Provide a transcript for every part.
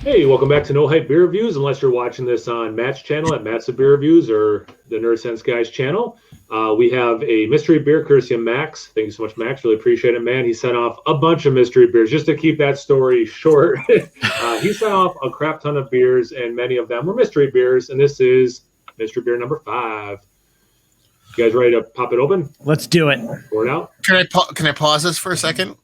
Hey, welcome back to No Hype Beer Reviews. Unless you're watching this on Matt's channel at Matt's Beer Reviews or the Nerdsense guys channel, we have a mystery beer courtesy of Maxx. Thank you so much, Maxx. Really appreciate it, man. He sent off a bunch of mystery beers just to keep that story short. He sent off a crap ton of beers, and many of them were mystery beers. And this is mystery beer number 5. You guys ready to pop it open? Let's do it. Pour it out. Can I pause this for a second?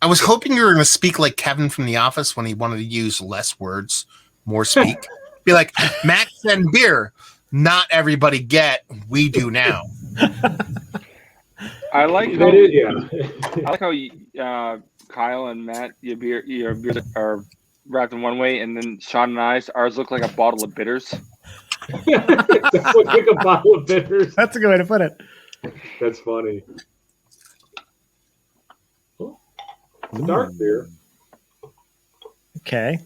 I was hoping you were going to speak like Kevin from The Office when he wanted to use less words, more speak. Be like, Maxx and beer. Not everybody get. We do now. I like how, I like how Kyle and Matt, your beers are wrapped in one way, and then Sean and ours look like a bottle of bitters. That would like a bottle of bitters. That's a good way to put it. That's funny. It's a dark beer. Okay.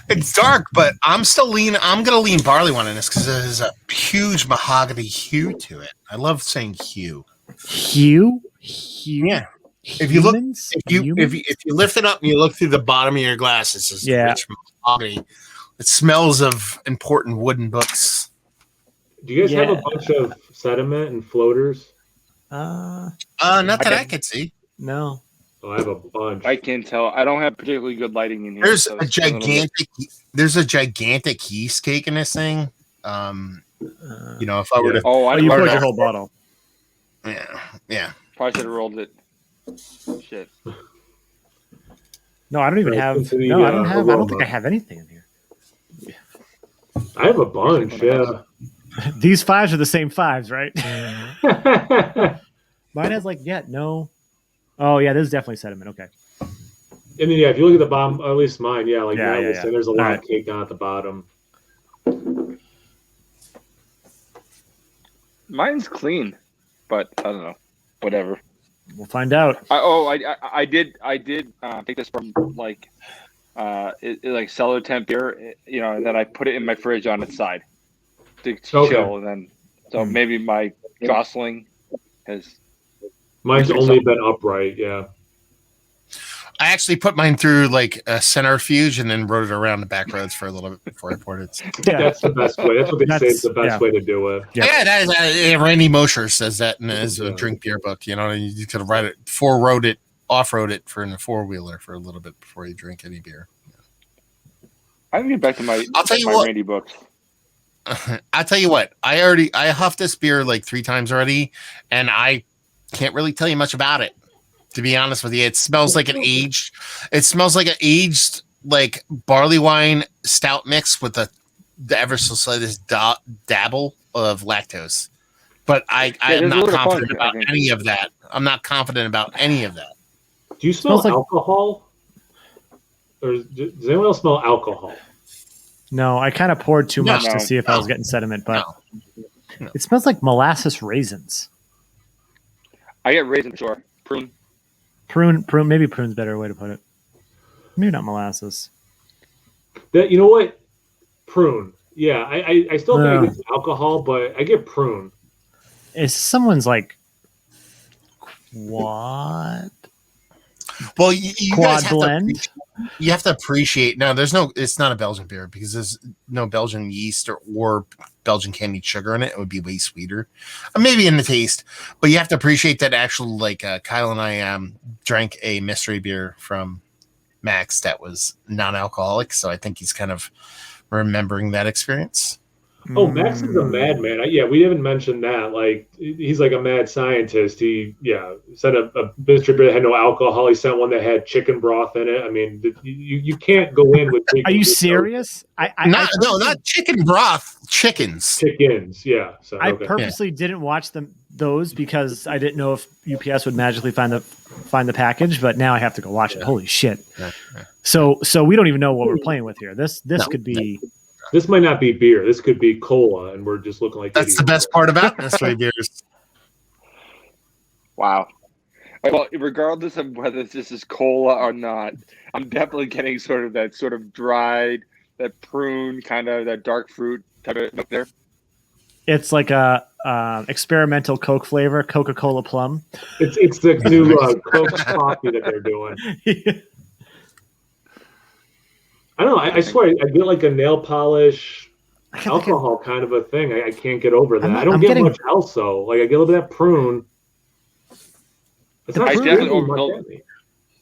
It's dark, but I'm going to lean barley wine in this because there's a huge mahogany hue to it. I love saying hue. Hue? Yeah. If you look, if you lift it up and you look through the bottom of your glass, it's just rich mahogany. It smells of important wooden books. Do you guys have a bunch of sediment and floaters? Not that I could see. No. Oh, I have a bunch. I can't tell. I don't have particularly good lighting in here. There's a gigantic yeast cake in this thing. If I were to, you poured your whole bottle. Yeah. Probably should have rolled it. Shit. No, I don't even have. No, I don't have. I don't think I have anything in here. I have a bunch. Yeah. These 5s are the same 5s, right? Mine has no. Oh yeah, this is definitely sediment. Okay. And then if you look at the bottom, at least mine, there's a lot of cake down at the bottom. Mine's clean, but I don't know. Whatever. We'll find out. I did take this from like cellar temp beer, and then I put it in my fridge on its side to chill, and then maybe my jostling has. Mine's only been upright, yeah. I actually put mine through like a centrifuge and then rode it around the back roads for a little bit before I poured it. Yeah. That's the best way. That's what they say is the best way to do it. Yeah, that is, Randy Mosher says that in his drink beer book. You could write it, off-road it for in a 4-wheeler for a little bit before you drink any beer. Yeah. I can get back to my Randy books. I'll tell you what. I huffed this beer like 3 times already, and I can't really tell you much about it, to be honest with you. It smells like an aged like barley wine stout mix with the ever so slightest dabble of lactose. But I am not confident about any of that. I'm not confident about any of that. Do you smell alcohol? Or does anyone else smell alcohol? No, I kind of poured too much to see if I was getting sediment, but it smells like molasses raisins. I get raisin, sure. Prune. Maybe prune's a better way to put it. Maybe not molasses. You know what? Prune. Yeah, I still think it's alcohol, but I get prune. Is someone's like quad? Well, you quad blend. You have to appreciate. No, it's not a Belgian beer because there's no Belgian yeast or Belgian candied sugar in it. It would be way sweeter, maybe in the taste. But you have to appreciate that. Actually, Kyle and I drank a mystery beer from Maxx that was non-alcoholic, so I think he's kind of remembering that experience. Oh, Maxx is a madman. We haven't mentioned that. Like, he's like a mad scientist. He, sent a mystery beer that had no alcohol. He sent one that had chicken broth in it. I mean, you can't go in with. Are you serious? Not chicken broth. Chickens, yeah. So, I purposely didn't watch those because I didn't know if UPS would magically find the package. But now I have to go watch it. Holy shit! So we don't even know what we're playing with here. This could be. This might not be beer. This could be cola, and we're just looking like that's the best part about mystery beers. Wow. Well, regardless of whether this is cola or not, I'm definitely getting sort of dried, that prune kind of that dark fruit type of milk there. It's like a experimental Coke flavor, Coca-Cola plum. It's the new Coke coffee that they're doing. I don't know. I swear, I get like a nail polish I can't think of- alcohol kind of a thing. I can't get over that. I'm not- I don't I'm get getting- much else though. Like I get a little bit of that prune. It's not I screaming definitely much overfilled- at me.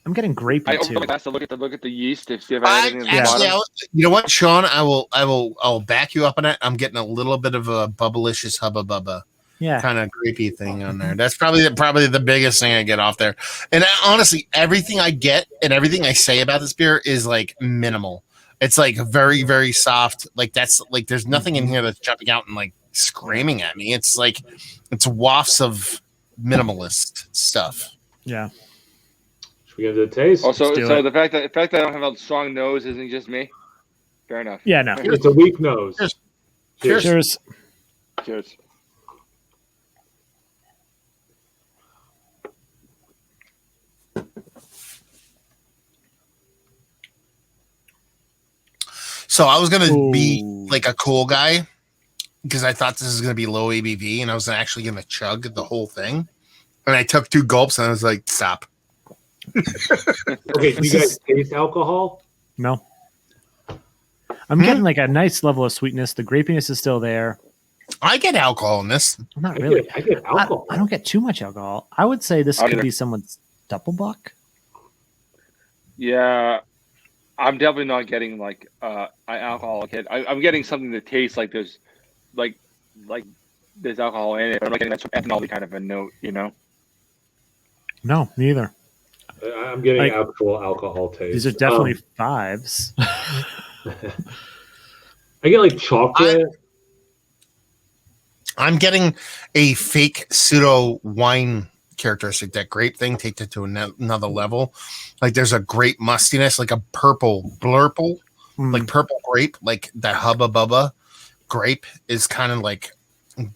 I'm getting grapey I too. overlooked to look at the yeast to see if I had anything at the Actually, bottom. you know what, Sean? I'll back you up on it. I'm getting a little bit of a bubblicious hubba bubba Yeah. kind of creepy thing on there. That's probably the biggest thing I get off there. And honestly, everything I get and everything I say about this beer is like minimal. It's like very, very soft. Like that's like there's nothing in here that's jumping out and like screaming at me. It's like it's wafts of minimalist stuff. Yeah. Should we get into the taste? Also, Let's do so it. the fact that I don't have a strong nose isn't just me. Fair enough. Yeah, no. It's a weak nose. Cheers. Cheers. Cheers. So I was gonna be Ooh. like a cool guy because I thought this was gonna be low ABV, and I was actually gonna chug the whole thing. And I took 2 gulps, and I was like, "Stop." Okay, do you guys taste alcohol? No. I'm getting like a nice level of sweetness. The grapiness is still there. I get alcohol in this. Not really. I get alcohol. I don't get too much alcohol. I would say this could be someone's Doppelbock. Yeah, I'm definitely not getting like alcoholic hit. I'm getting something that tastes like there's there's alcohol in it. I'm not getting that sort of ethanol kind of a note, you know. No, neither. I'm getting Like, actual alcohol taste. These are definitely 5s. I get like chocolate. I'm getting a fake pseudo wine characteristic. That grape thing takes it to another level. Like there's a grape mustiness, like a purple blurple, like purple grape, like the Hubba Bubba grape is kind of like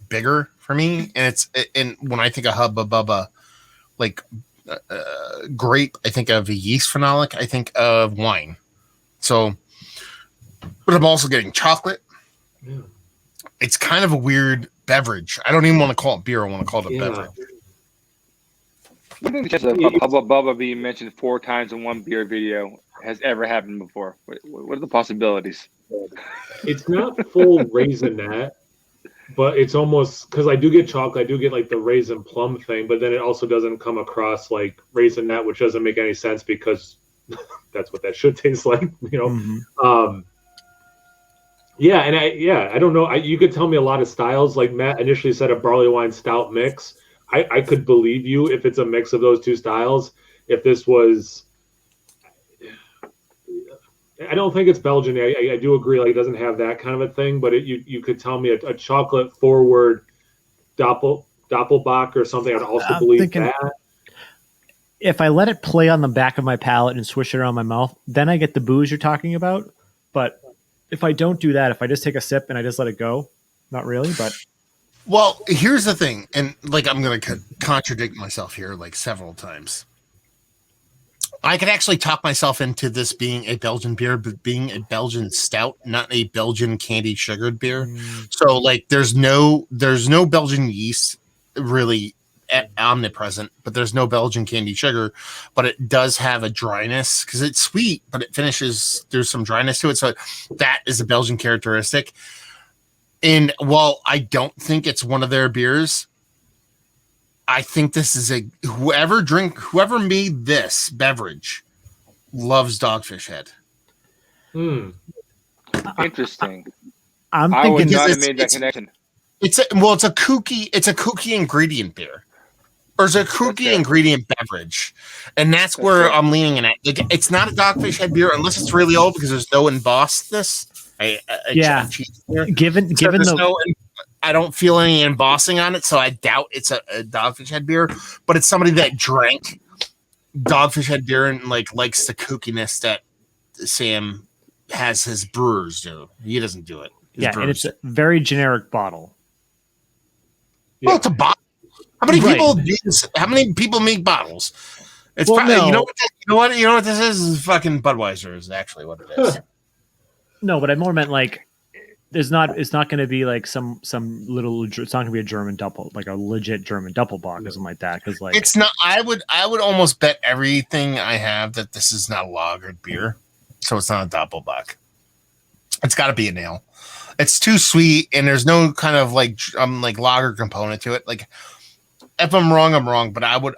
bigger for me. And when I think of Hubba Bubba, like grape, I think of a yeast phenolic. I think of wine. So, but I'm also getting chocolate. Yeah. It's kind of a weird beverage. I don't even want to call it beer. I want to call it a Yeah. beverage. I think just a Hubba Bubba being mentioned 4 times in one beer video has ever happened before. What are the possibilities? It's not full raisinette, but it's almost because I do get chocolate. I do get like the raisin plum thing, but then it also doesn't come across like raisinette, which doesn't make any sense because that's what that should taste like, you know. Mm-hmm. Yeah, and I don't know. You could tell me a lot of styles. Like Matt initially said, a barley wine stout mix. I could believe you if it's a mix of those 2 styles. If this was, I don't think it's Belgian. I do agree. Like it doesn't have that kind of a thing. But you could tell me a chocolate forward Doppelbock or something. I'd also believe that. If I let it play on the back of my palate and swish it around my mouth, then I get the booze you're talking about. But if I don't do that, if I just take a sip and I just let it go, not really, but Well, here's the thing, and like I'm going to contradict myself here like several times. I could actually talk myself into this being a Belgian beer, but being a Belgian stout, not a Belgian candy sugared beer. So like there's no Belgian yeast really omnipresent, but there's no Belgian candy sugar, but it does have a dryness because it's sweet, but it finishes, there's some dryness to it. So that is a Belgian characteristic. And while I don't think it's one of their beers, I think this is whoever made this beverage loves Dogfish Head. Interesting. I'm I would thinking not have made that connection. It's a kooky ingredient beer. Or it's a kooky ingredient beverage. And that's where I'm leaning in at. Like, it's not a Dogfish Head beer unless it's really old because there's no embossedness. I don't feel any embossing on it, so I doubt it's a Dogfish Head beer. But it's somebody that drank Dogfish Head beer and like likes the kookiness that Sam has his brewers do. He doesn't do it. and it's a very generic bottle. Well, it's a bottle. How many people do this? How many people make bottles? It's probably, you know what this is? This is fucking Budweiser is actually what it is. No, but I more meant like it's not going to be like some little, it's not going to be a German double, like a legit German Doppelbock or something like that. Cause like it's not, I would almost bet everything I have that this is not a lagered beer. so it's not a Doppelbock. It's got to be an ale. It's too sweet, and there's no kind of like lager component to it. Like, if I'm wrong, I'm wrong. But I would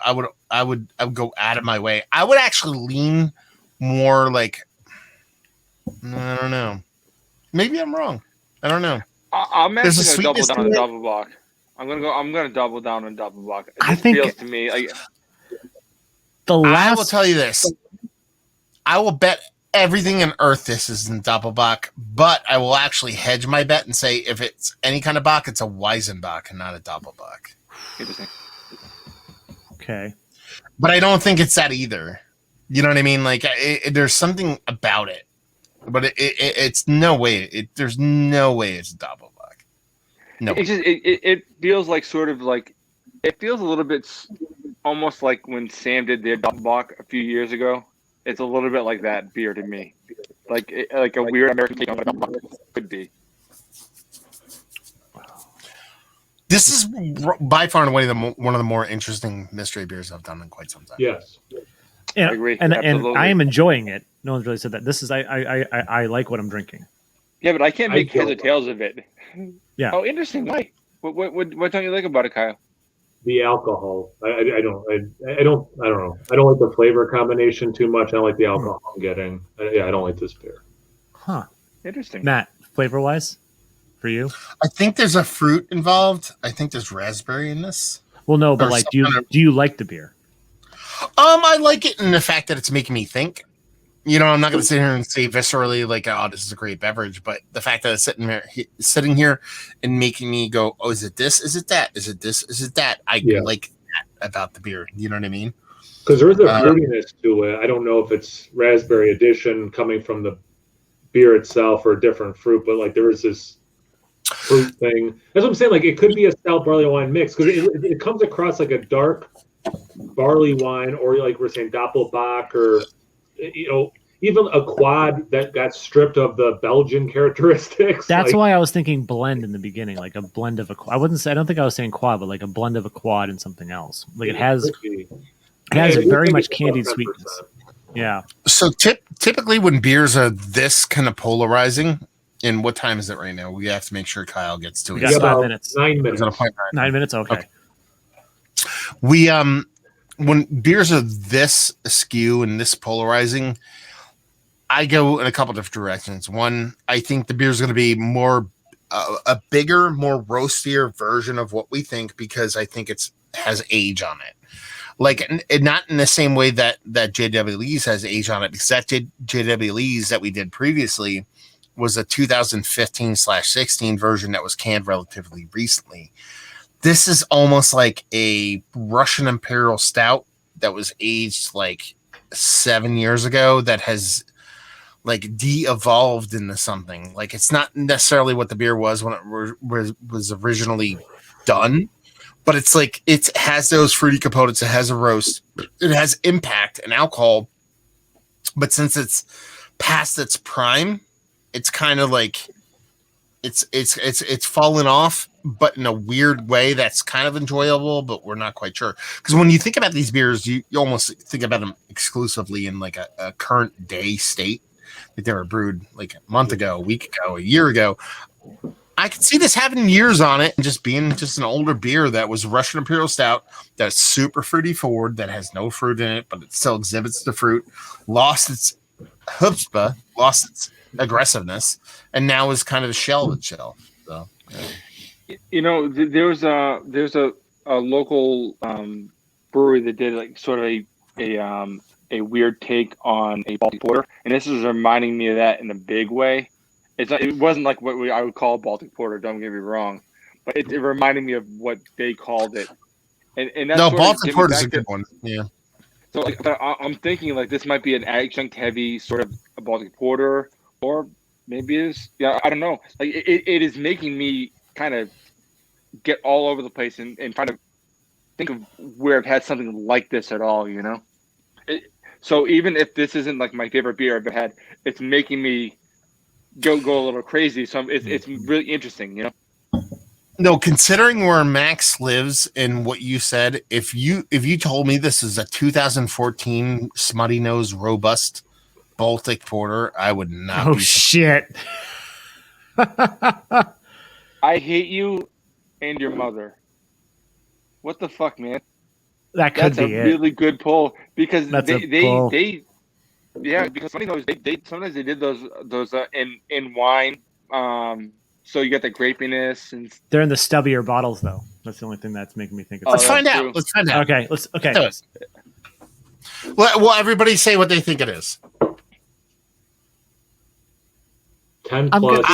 go out of my way. I would actually lean more like, I don't know. Maybe I'm wrong. I don't know. I'm actually going to double down on Doppelbock. I'm gonna double down on Doppelbock. I think feels to me like I will tell you this. I will bet everything on earth this isn't Doppelbock, but I will actually hedge my bet and say if it's any kind of Bock, it's a Weizenbock and not a Doppelbock. Interesting. Okay. But I don't think it's that either. You know what I mean? Like, there's something about it, but it's no way. There's no way it's a Doppelbock. No. It just it feels like sort of like it feels a little bit almost like when Sam did their Doppelbock a few years ago. It's a little bit like that beer to me, like a weird American take on what a Doppelbock could be. This is by far and away one of the more interesting mystery beers I've done in quite some time. Yes. Yeah, I agree. and Absolutely. I am enjoying it. No one's really said that. This is I like what I'm drinking. Yeah, but I can't make heads or tails of it. Yeah. Oh, interesting. Why? What don't you like about it, Kyle? The alcohol. I don't know. I don't like the flavor combination too much. I don't like the alcohol I'm getting. I don't like this beer. Huh. Interesting. Matt, flavor wise, for you? I think there's a fruit involved. I think there's raspberry in this. Well, no, but like, do you like the beer? I like it in the fact that it's making me think. You know, I'm not going to sit here and say viscerally like, "Oh, this is a great beverage," but the fact that it's sitting here and making me go, "Oh, is it this? Is it that? Is it this? Is it that?" I like that about the beer. You know what I mean? Because there's a fruitiness to it. I don't know if it's raspberry addition coming from the beer itself or a different fruit, but like there is this fruit thing. That's what I'm saying. Like it could be a stout barley wine mix because it comes across like a dark barley wine, or like we're saying Doppelbock, or even a quad that got stripped of the Belgian characteristics. That's why I was thinking blend in the beginning, like a blend of I don't think I was saying quad, but like a blend of a quad and something else. Like it has very much candied sweetness. Yeah. So typically when beers are this kind of polarizing, and what time is it right now? We have to make sure Kyle gets to it. We got 5 minutes. 9 minutes. 9 minutes. Okay. We when beers are this askew and this polarizing, I go in a couple different directions. One, I think the beer is going to be more a bigger, more roastier version of what we think, because I think it has age on it. Like, not in the same way that JW Lee's has age on it, because that JW Lee's that we did previously was a 2015/16 version that was canned relatively recently. This is almost like a Russian Imperial Stout that was aged like 7 years ago that has like de-evolved into something. Like, it's not necessarily what the beer was when it was originally done, but it's like it has those fruity components. It has a roast. It has impact and alcohol, but since it's past its prime, it's kind of like it's fallen off, but in a weird way that's kind of enjoyable, but we're not quite sure. Because when you think about these beers, you almost think about them exclusively in like a current day state. Like they were brewed like a month ago, a week ago, a year ago. I could see this having years on it and just being just an older beer that was Russian Imperial Stout that's super fruity forward, that has no fruit in it, but it still exhibits the fruit, lost its chutzpah, lost its aggressiveness, and now is kind of a shell of itself. So, there's a local brewery that did like sort of a weird take on a Baltic Porter, and this is reminding me of that in a big way. It wasn't like what I would call Baltic Porter, don't get me wrong, but it reminded me of what they called it. And that's Baltic Porter is a good one. Yeah. So like, I'm thinking like this might be an adjunct heavy sort of a Baltic Porter, or maybe it's I don't know. Like it is making me kind of get all over the place and try to think of where I've had something like this at all. So even if this isn't like my favorite beer I've had, it's making me go a little crazy. So it's really interesting. No, considering where Maxx lives and what you said, if you told me this is a 2014 Smutty Nose Robust Baltic Porter, I would not. Oh shit! I hate you and your mother. What the fuck, man? That could That's be a really good pull because That's a they pull. because funny though is they sometimes they did those in wine. So you get the grapiness and They're in the stubbier bottles, though. That's the only thing that's making me think of. Let's Oh, find that's out. true. Let's find out. Okay, okay. Well, everybody say what they think it is. 10 I'm plus. good.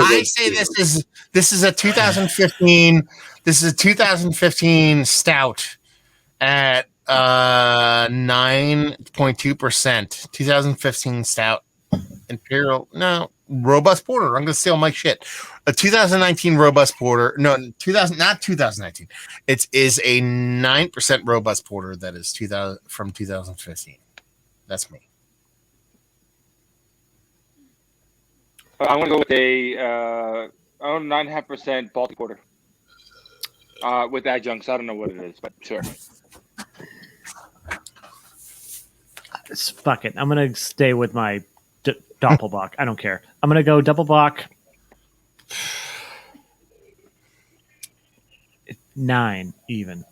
I say this is a 2015. This is a 2015 stout at 9.2%. 2015 stout imperial. No, robust porter. I'm gonna steal my shit. A 2019 robust porter. No, not 2019. It is a 9% robust porter that is 2015. That's me. I'm gonna go with a 9.5% Baltic Porter. With adjuncts, I don't know what it is, but sure. Fuck it. I'm gonna stay with my Doppelbock. I don't care. I'm gonna go Doppelbock 9 even.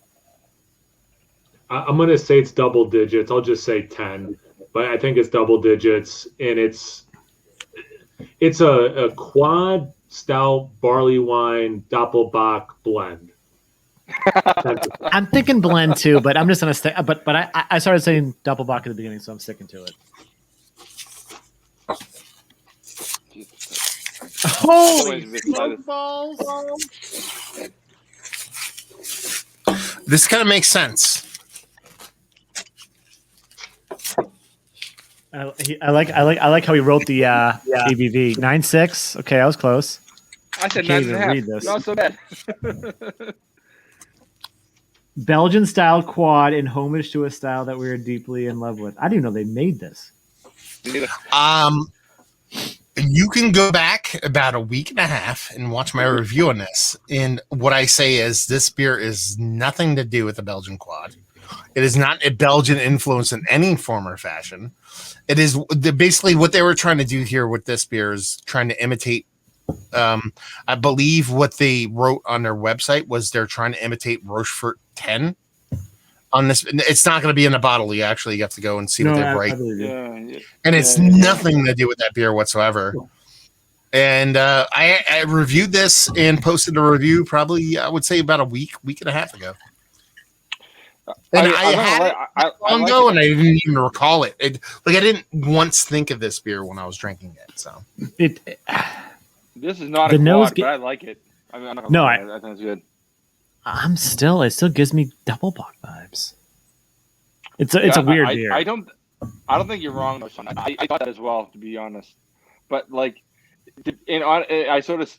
I'm going to say it's double digits. I'll just say 10, but I think it's double digits, and it's a quad stout barley wine Doppelbock blend. I'm thinking blend too, but I'm just gonna stay. But I started saying Doppelbock at the beginning, so I'm sticking to it. Holy balls! This kind of makes sense. I like how he wrote the ABV 9.6. Okay, I was close. I said Can't 9.5. even read this. Not so bad. Belgian style quad in homage to a style that we are deeply in love with. I didn't even know they made this. You can go back about a week and a half and watch my review on this. And what I say is this beer is nothing to do with the Belgian quad. It is not a Belgian influence in any form or fashion. It is basically what they were trying to do here with this beer is trying to imitate. I believe what they wrote on their website was they're trying to imitate Rochefort 10 on this. It's not going to be in a bottle. You actually have to go and see what they write. And it's nothing to do with that beer whatsoever. And I reviewed this and posted a review probably, I would say, about a week and a half ago. And I had it long ago, and I didn't even recall it. I didn't once think of this beer when I was drinking it. So this is not the a nose quad, but I like it. I mean, I think it's good. It still gives me Doppelbock vibes. It's a weird beer. I don't think you're wrong though, Sean. I thought that as well, to be honest. But I sort of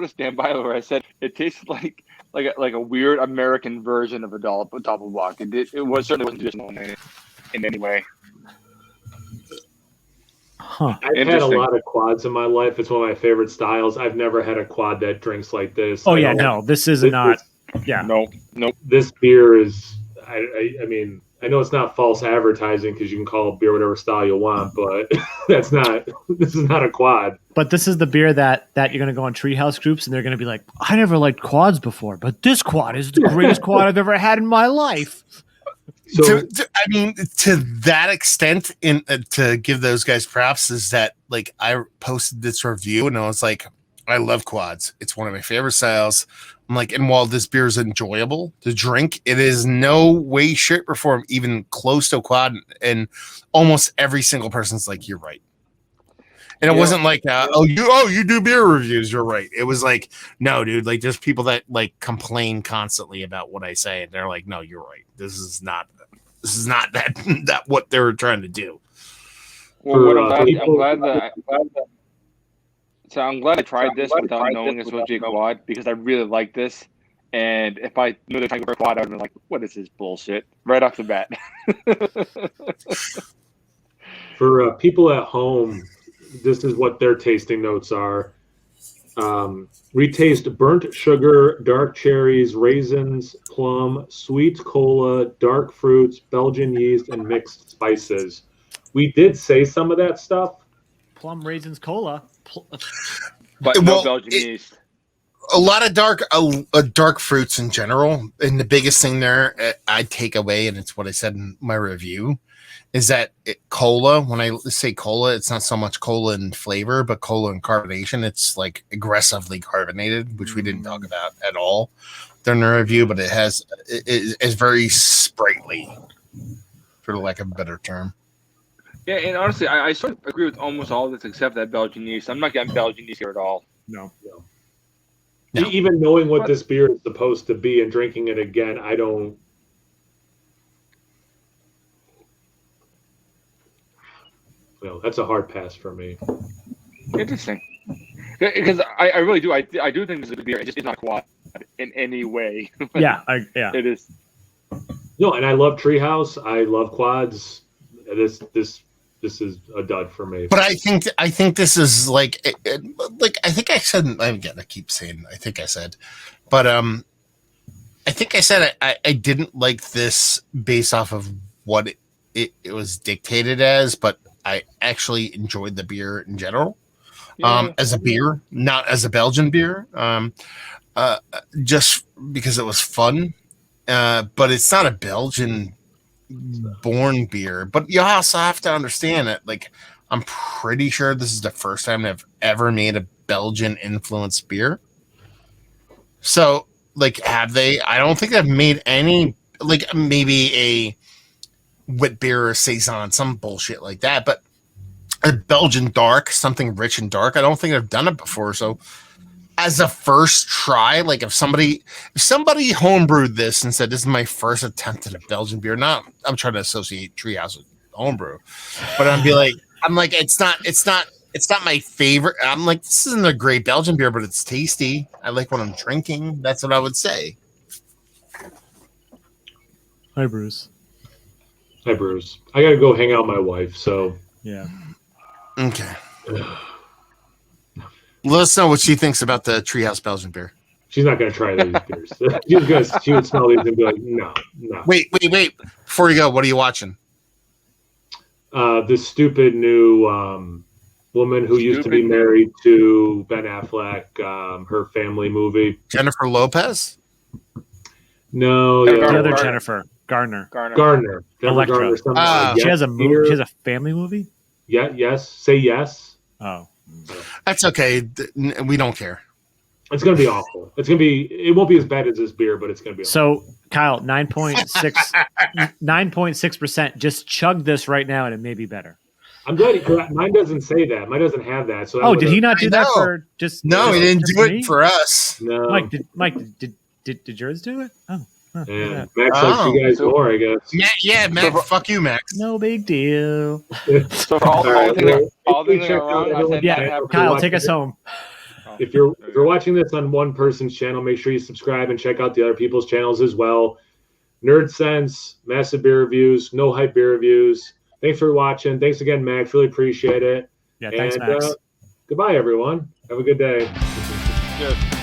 stand by where I said it tastes like a weird American version of a Doppelbock. It was certainly wasn't traditional in any way. Huh. I've had a lot of quads in my life. It's one of my favorite styles. I've never had a quad that drinks like this. Oh yeah, no, this is not. Yeah, nope. This beer is. I mean, I know it's not false advertising because you can call beer whatever style you want, but that's not. This is not a quad. But this is the beer that you're going to go on Treehouse groups and they're going to be like, I never liked quads before, but this quad is the greatest quad I've ever had in my life. So, to that extent, to give those guys props, is that I posted this review and I was like, I love quads. It's one of my favorite styles. I'm like, and while this beer is enjoyable to drink, it is no way, shape, or form even close to a quad. And almost every single person's like, you're right. And it wasn't like, you do beer reviews, you're right. It was like, no, dude, there's people that complain constantly about what I say, and they're like, no, you're right. This is not that what they were trying to do. Well, I'm glad I tried this without knowing this was a quad because I really like this. And if I knew they're trying to go for a quad, I would have been like, what is this bullshit? Right off the bat. For people at home, this is what their tasting notes are. Retaste burnt sugar, dark cherries, raisins, plum, sweet cola, dark fruits, Belgian yeast, and mixed spices. we did say some of that stuff. Plum raisins cola. But no Belgian yeast. A lot of dark fruits in general, and the biggest thing there I take away, and it's what I said in my review, is that cola. When I say cola, it's not so much cola in flavor, but cola in carbonation. It's like aggressively carbonated, which we didn't talk about at all during the review. But it's very sprightly, for lack of a better term. Yeah, and honestly, I sort of agree with almost all of this except that Belgian yeast. I'm not getting Belgian yeast here at all. No. Even knowing what this beer is supposed to be and drinking it again, I don't. Well, that's a hard pass for me. Interesting, because I really do. I do think this is a good beer. It just is not quad in any way. Yeah, it is. No, and I love Treehouse. I love quads. This is a dud for me. But I think this is like I think I said, again, I keep saying I think I said, but I think I said I didn't like this based off of what it was dictated as, but I actually enjoyed the beer in general. As a beer, not as a Belgian beer, just because it was fun. But it's not a Belgian born beer. But you also have to understand that, like, I'm pretty sure this is the first time I've ever made a Belgian influenced beer. So, like, have they? I don't think they've made any, like, maybe a wit beer or saison, some bullshit like that. But a Belgian dark, something rich and dark, I don't think I've done it before. So, as a first try, like if somebody homebrewed this and said, "This is my first attempt at a Belgian beer," not I'm trying to associate Treehouse with homebrew, but I'm like, it's not my favorite. I'm like, this isn't a great Belgian beer, but it's tasty. I like what I'm drinking. That's what I would say. Hi, Bruce. Hi, Bruce. I gotta go hang out with my wife. So yeah. Okay. Let us know what she thinks about the Treehouse Belgian beer. She's not going to try these beers. She would smell these and be like, no. Wait. Before you go, what are you watching? This stupid new woman who used to be married to Ben Affleck, her family movie. Jennifer Lopez? No. The other Jennifer. Gardner. Electra. She has a movie. She has a family movie? Yeah, yes. Say yes. Oh. That's okay. We don't care. It's going to be awful. It won't be as bad as this beer, but it's going to be awful. So, Kyle, 9.6%. Just chug this right now and it may be better. I'm glad mine doesn't say that. Mine doesn't have that. So did he not do that for just? No, he didn't do it for us. No. Mike, did yours do it? Oh. Yeah. Max likes you guys more, I guess. Yeah, Max. Fuck you, Max. No big deal. So all things are wrong. Yeah, Kyle, take us home. If you're watching this on one person's channel, make sure you subscribe and check out the other people's channels as well. Nerdsense, massive beer reviews, no hype beer reviews. Thanks for watching. Thanks again, Max. Really appreciate it. Yeah, thanks, Max. Goodbye, everyone. Have a good day. Cheers.